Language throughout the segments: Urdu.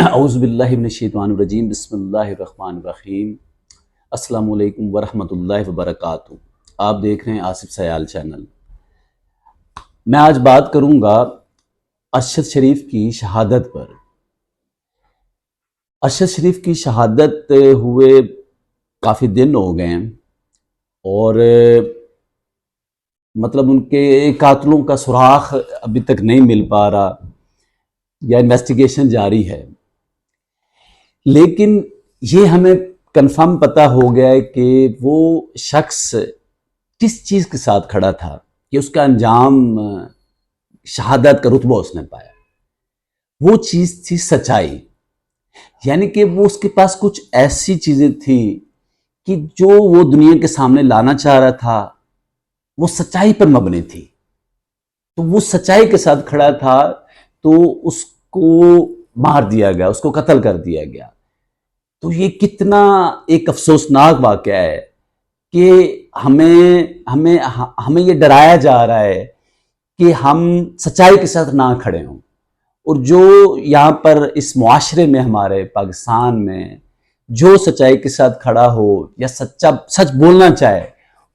اعوذ باللہ من الشیطان الرجیم، بسم اللہ الرحمن الرحیم۔ السلام علیکم ورحمۃ اللہ وبرکاتہ۔ آپ دیکھ رہے ہیں آصف سیال چینل۔ میں آج بات کروں گا ارشد شریف کی شہادت پر۔ ارشد شریف کی شہادت ہوئے کافی دن ہو گئے ہیں اور مطلب ان کے قاتلوں کا سراغ ابھی تک نہیں مل پا رہا یا انویسٹیگیشن جاری ہے، لیکن یہ ہمیں کنفرم پتہ ہو گیا ہے کہ وہ شخص کس چیز کے ساتھ کھڑا تھا کہ اس کا انجام شہادت کا رتبہ اس نے پایا۔ وہ چیز تھی سچائی، یعنی کہ وہ اس کے پاس کچھ ایسی چیزیں تھی کہ جو وہ دنیا کے سامنے لانا چاہ رہا تھا وہ سچائی پر مبنی تھی، تو وہ سچائی کے ساتھ کھڑا تھا تو اس کو مار دیا گیا، اس کو قتل کر دیا گیا۔ تو یہ کتنا ایک افسوسناک واقعہ ہے کہ ہمیں یہ ڈرایا جا رہا ہے کہ ہم سچائی کے ساتھ نہ کھڑے ہوں، اور جو یہاں پر اس معاشرے میں ہمارے پاکستان میں جو سچائی کے ساتھ کھڑا ہو یا سچ بولنا چاہے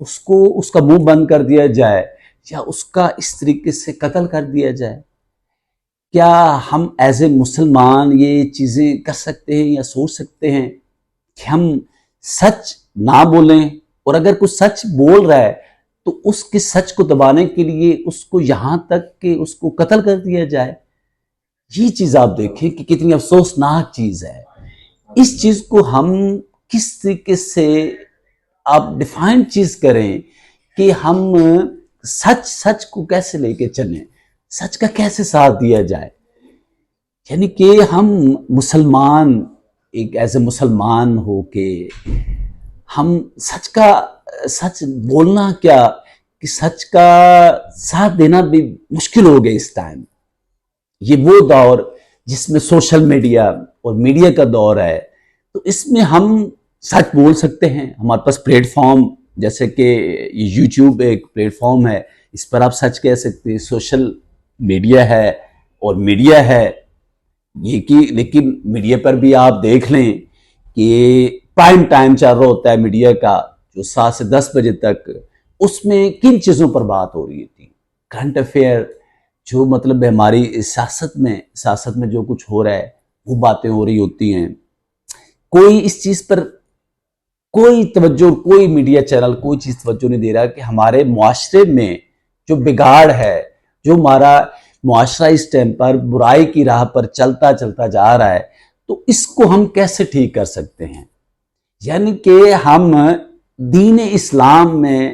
اس کا منہ بند کر دیا جائے یا اس کا اس طریقے سے قتل کر دیا جائے۔ کیا ہم ایز اے مسلمان یہ چیزیں کر سکتے ہیں یا سوچ سکتے ہیں کہ ہم سچ نہ بولیں، اور اگر کوئی سچ بول رہا ہے تو اس کے سچ کو دبانے کے لیے اس کو یہاں تک کہ اس کو قتل کر دیا جائے؟ یہ چیز آپ دیکھیں کہ کتنی افسوسناک چیز ہے۔ اس چیز کو ہم کس طریقے سے آپ ڈیفائن چیز کریں کہ ہم سچ کو کیسے لے کے چلیں، سچ کا کیسے ساتھ دیا جائے؟ یعنی کہ ہم مسلمان ایک ایسے مسلمان ہو کے ہم سچ بولنا کیا کہ سچ کا ساتھ دینا بھی مشکل ہو گیا اس ٹائم۔ یہ وہ دور جس میں سوشل میڈیا اور میڈیا کا دور ہے، تو اس میں ہم سچ بول سکتے ہیں۔ ہمارے پاس پلیٹ فارم جیسے کہ یوٹیوب ایک پلیٹ فارم ہے، اس پر آپ سچ کہہ سکتے ہیں۔ سوشل میڈیا ہے اور میڈیا ہے یہ کہ، لیکن میڈیا پر بھی آپ دیکھ لیں کہ پرائم ٹائم چل رہا ہوتا ہے میڈیا کا، جو 7 سے 10 بجے تک، اس میں کن چیزوں پر بات ہو رہی تھی؟ کرنٹ افیئر، جو مطلب ہماری سیاست میں جو کچھ ہو رہا ہے وہ باتیں ہو رہی ہوتی ہیں۔ کوئی اس چیز پر کوئی توجہ، کوئی میڈیا چینل کوئی چیز توجہ نہیں دے رہا کہ ہمارے معاشرے میں جو بگاڑ ہے، جو ہمارا معاشرہ اس ٹائم پر برائی کی راہ پر چلتا جا رہا ہے، تو اس کو ہم کیسے ٹھیک کر سکتے ہیں؟ یعنی کہ ہم دین اسلام میں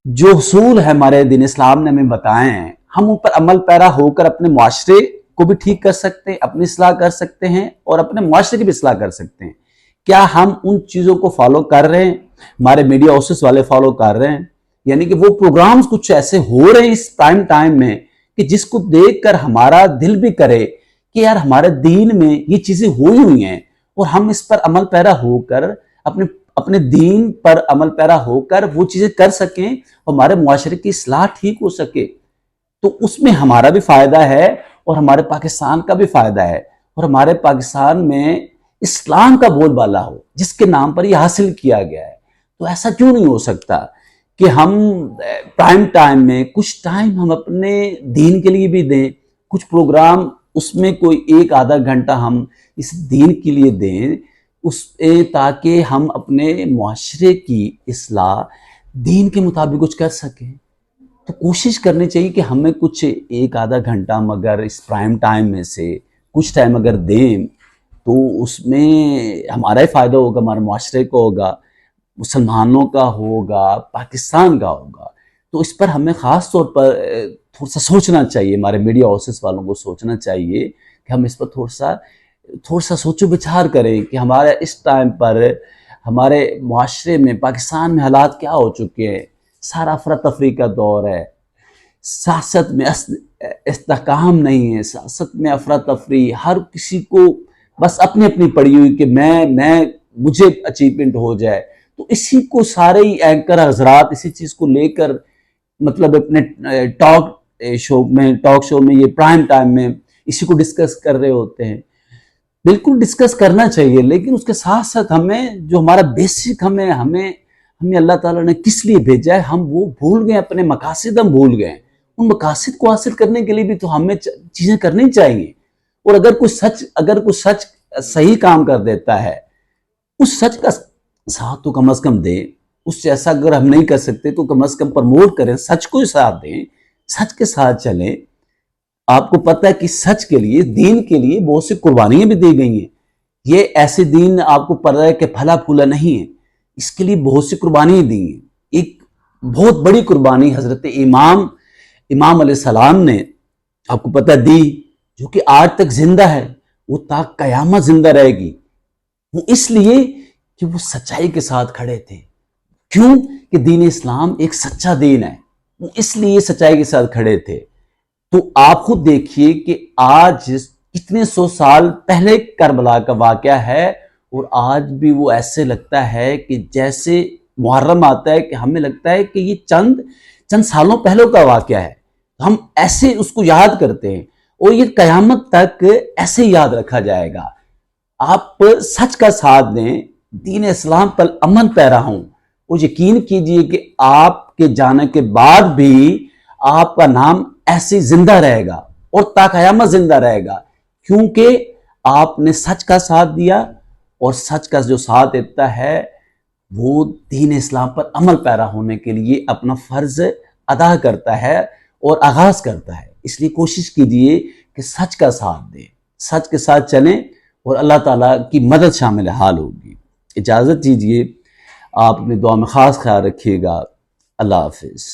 جو اصول ہے، ہمارے دین اسلام نے ہمیں بتائے ہیں، ہم ان پر عمل پیرا ہو کر اپنے معاشرے کو بھی ٹھیک کر سکتے ہیں، اپنی اصلاح کر سکتے ہیں اور اپنے معاشرے کی بھی اصلاح کر سکتے ہیں۔ کیا ہم ان چیزوں کو فالو کر رہے ہیں؟ ہمارے میڈیا ہاؤسز والے فالو کر رہے ہیں؟ یعنی کہ وہ پروگرامز کچھ ایسے ہو رہے ہیں اس پرائم ٹائم میں کہ جس کو دیکھ کر ہمارا دل بھی کرے کہ یار ہمارے دین میں یہ چیزیں ہوئی ہیں، اور ہم اس پر عمل پیرا ہو کر اپنے دین پر عمل پیرا ہو کر وہ چیزیں کر سکیں اور ہمارے معاشرے کی اصلاح ٹھیک ہو سکے۔ تو اس میں ہمارا بھی فائدہ ہے اور ہمارے پاکستان کا بھی فائدہ ہے، اور ہمارے پاکستان میں اسلام کا بول بالا ہو جس کے نام پر یہ حاصل کیا گیا ہے۔ تو ایسا کیوں نہیں ہو سکتا کہ ہم پرائم ٹائم میں کچھ ٹائم ہم اپنے دین کے لیے بھی دیں، کچھ پروگرام اس میں کوئی 1-آدھا گھنٹہ ہم اس دین کے لیے دیں، تاکہ ہم اپنے معاشرے کی اصلاح دین کے مطابق کچھ کر سکیں۔ تو کوشش کرنی چاہیے کہ ہمیں کچھ 1-آدھا گھنٹہ مگر اس پرائم ٹائم میں سے کچھ ٹائم اگر دیں تو اس میں ہمارا ہی فائدہ ہوگا، ہمارے معاشرے کو ہوگا، مسلمانوں کا ہوگا، پاکستان کا ہوگا۔ تو اس پر ہمیں خاص طور پر تھوڑا سا سوچنا چاہیے، ہمارے میڈیا ہاؤسز والوں کو سوچنا چاہیے کہ ہم اس پر تھوڑا سا سوچو بچار کریں کہ ہمارے اس ٹائم پر ہمارے معاشرے میں، پاکستان میں حالات کیا ہو چکے ہیں۔ سارا افراتفری کا دور ہے، سیاست میں استحکام نہیں ہے، سیاست میں افراتفری، ہر کسی کو بس اپنی پڑی ہوئی کہ مجھے اچیومنٹ ہو جائے۔ تو اسی کو سارے ہی اینکر حضرات اسی چیز کو لے کر مطلب اپنے ٹاک شو میں یہ پرائم ٹائم میں اسی کو ڈسکس کر رہے ہوتے ہیں۔ بالکل ڈسکس کرنا چاہیے، لیکن اس کے ساتھ ساتھ ہمیں جو ہمارا بیسک ہمیں اللہ تعالیٰ نے کس لیے بھیجا ہے ہم وہ بھول گئے، اپنے مقاصد ہم بھول گئے۔ ان مقاصد کو حاصل کرنے کے لیے بھی تو ہمیں چیزیں کرنی چاہیے۔ اور اگر کوئی سچ صحیح کام کر دیتا ہے، اس سچ کا ساتھ تو کم از کم دیں۔ اس سے ایسا اگر ہم نہیں کر سکتے تو کم از کم پروموٹ کریں، سچ کو ساتھ دیں، سچ کے ساتھ چلیں۔ آپ کو پتہ ہے کہ سچ کے لیے، دین کے لیے بہت سی قربانیاں بھی دی گئی ہیں۔ یہ ایسے دین آپ کو پتہ ہے کہ پھلا پھولا نہیں ہے، اس کے لیے بہت سی قربانیاں دی ہیں۔ ایک بہت بڑی قربانی حضرت امام علیہ السلام نے آپ کو پتہ دی، جو کہ آج تک زندہ ہے، وہ تا قیامت زندہ رہے گی۔ وہ اس لیے کہ وہ سچائی کے ساتھ کھڑے تھے۔ کیوں کہ دین اسلام ایک سچا دین ہے، وہ اس لیے سچائی کے ساتھ کھڑے تھے۔ تو آپ خود دیکھیے کہ آج کتنے سو سال پہلے کربلا کا واقعہ ہے، اور آج بھی وہ ایسے لگتا ہے کہ جیسے محرم آتا ہے کہ ہمیں لگتا ہے کہ یہ چند سالوں پہلے کا واقعہ ہے، ہم ایسے اس کو یاد کرتے ہیں، اور یہ قیامت تک ایسے یاد رکھا جائے گا۔ آپ سچ کا ساتھ دیں، دین اسلام پر عمل پیرا ہوں، اور یقین کیجئے کہ آپ کے جانے کے بعد بھی آپ کا نام ایسے زندہ رہے گا اور تا قیامت زندہ رہے گا، کیونکہ آپ نے سچ کا ساتھ دیا، اور سچ کا جو ساتھ دیتا ہے وہ دین اسلام پر عمل پیرا ہونے کے لیے اپنا فرض ادا کرتا ہے اور آغاز کرتا ہے۔ اس لیے کوشش کیجئے کہ سچ کا ساتھ دیں، سچ کے ساتھ چلیں، اور اللہ تعالیٰ کی مدد شامل حال ہوگی۔ اجازت دیجئے، آپ اپنی دعا میں خاص خیال رکھیے گا۔ اللہ حافظ۔